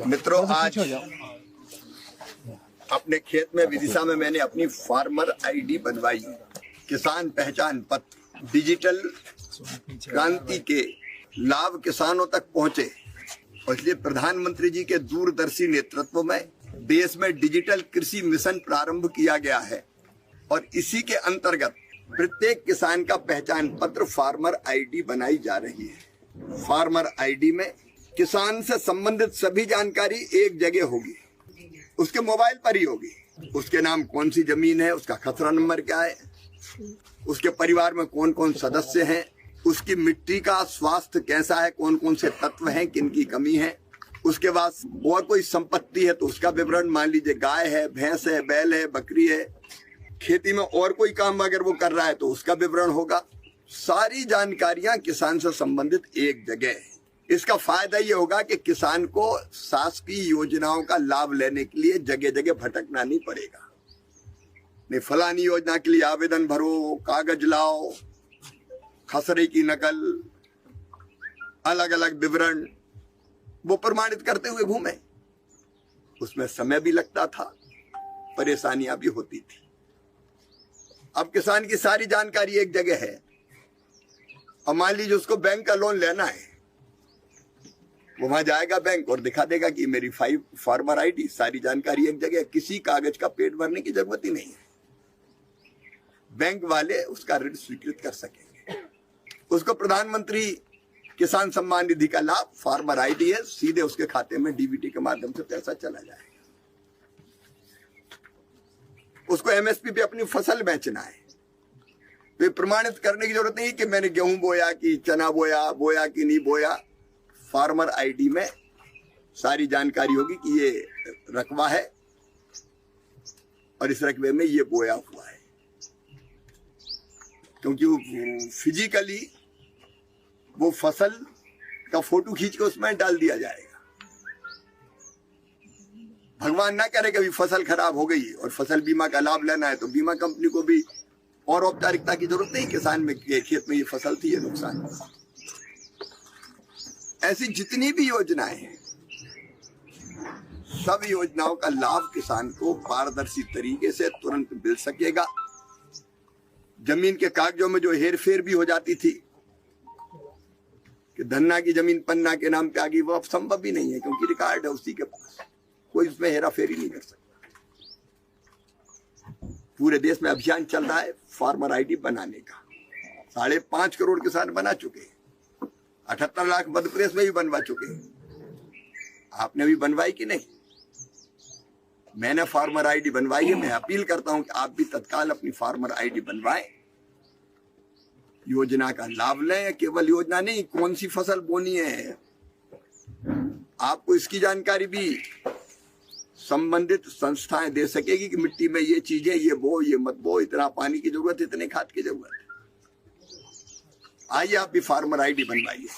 मित्रों, आज अपने खेत में विदिशा में मैंने अपनी फार्मर आईडी बनवाई। किसान पहचान पत्र। डिजिटल क्रांति के लाभ किसानों तक पहुंचे और इसलिए प्रधानमंत्री जी के दूरदर्शी नेतृत्व में देश में डिजिटल कृषि मिशन प्रारंभ किया गया है और इसी के अंतर्गत प्रत्येक किसान का पहचान पत्र फार्मर आईडी बनाई जा रही है। फार्मर आईडी में किसान से संबंधित सभी जानकारी एक जगह होगी, उसके मोबाइल पर ही होगी। उसके नाम कौन सी जमीन है, उसका खसरा नंबर क्या है, उसके परिवार में कौन कौन सदस्य हैं, उसकी मिट्टी का स्वास्थ्य कैसा है, कौन कौन से तत्व हैं, किन की कमी है। उसके बाद और कोई संपत्ति है तो उसका विवरण, मान लीजिए गाय है, भैंस है, बैल है, बकरी है। खेती में और कोई काम अगर वो कर रहा है तो उसका विवरण होगा। सारी जानकारियां किसान से संबंधित एक जगह है। इसका फायदा ये होगा कि किसान को शासकीय योजनाओं का लाभ लेने के लिए जगह जगह भटकना नहीं पड़ेगा। नहीं, फलानी योजना के लिए आवेदन भरो, कागज लाओ, खसरे की नकल, अलग अलग विवरण वो प्रमाणित करते हुए घूमे। उसमें समय भी लगता था, परेशानियां भी होती थी। अब किसान की सारी जानकारी एक जगह है और मान लीजिए उसको बैंक का लोन लेना है, वो वहां जाएगा बैंक और दिखा देगा कि मेरी फार्मर आईडी, सारी जानकारी एक जगह, किसी कागज का पेट भरने की जरूरत ही नहीं है। बैंक वाले उसका ऋण स्वीकृत कर सकेंगे। उसको प्रधानमंत्री किसान सम्मान निधि का लाभ, फार्मर आईडी है, सीधे उसके खाते में डीबीटी के माध्यम से पैसा चला जाएगा। उसको एमएसपी पे अपनी फसल बेचना है तो ये प्रमाणित करने की जरूरत नहीं कि मैंने गेहूं बोया कि चना बोया कि नहीं बोया। फार्मर आईडी में सारी जानकारी होगी कि ये रकबा है और इस रकबे में ये बोया हुआ है, क्योंकि वो फिजिकली वो फसल का फोटो खींच के उसमें डाल दिया जाएगा। भगवान ना करे कभी फसल खराब हो गई और फसल बीमा का लाभ लेना है तो बीमा कंपनी को भी और औपचारिकता की जरूरत नहीं। किसान में खेत में ये फसल थी, ये नुकसान हुआ। ऐसी जितनी भी योजनाएं हैं, सब योजनाओं का लाभ किसान को पारदर्शी तरीके से तुरंत मिल सकेगा। जमीन के कागजों में जो हेरफेर भी हो जाती थी कि धन्ना की जमीन पन्ना के नाम पे आ गई, वो अब संभव भी नहीं है क्योंकि रिकॉर्ड है उसी के पास, कोई उसमें हेराफेरी नहीं कर सकता। पूरे देश में अभियान चल रहा है फार्मर आईडी बनाने का। 5.5 करोड़ किसान बना चुके हैं, 78 लाख मध्य प्रदेश में भी बनवा चुके हैं। आपने भी बनवाई कि नहीं? मैंने फार्मर आईडी बनवाई है। मैं अपील करता हूं कि आप भी तत्काल अपनी फार्मर आईडी बनवाएं, योजना का लाभ लें। केवल योजना नहीं, कौन सी फसल बोनी है आपको इसकी जानकारी भी संबंधित संस्थाएं दे सकेगी कि मिट्टी में ये चीजें, ये बो, ये मत बो, इतना पानी की जरूरत, इतने खाद की जरूरत है। आइए आप भी फार्मर आईडी बनवाइए।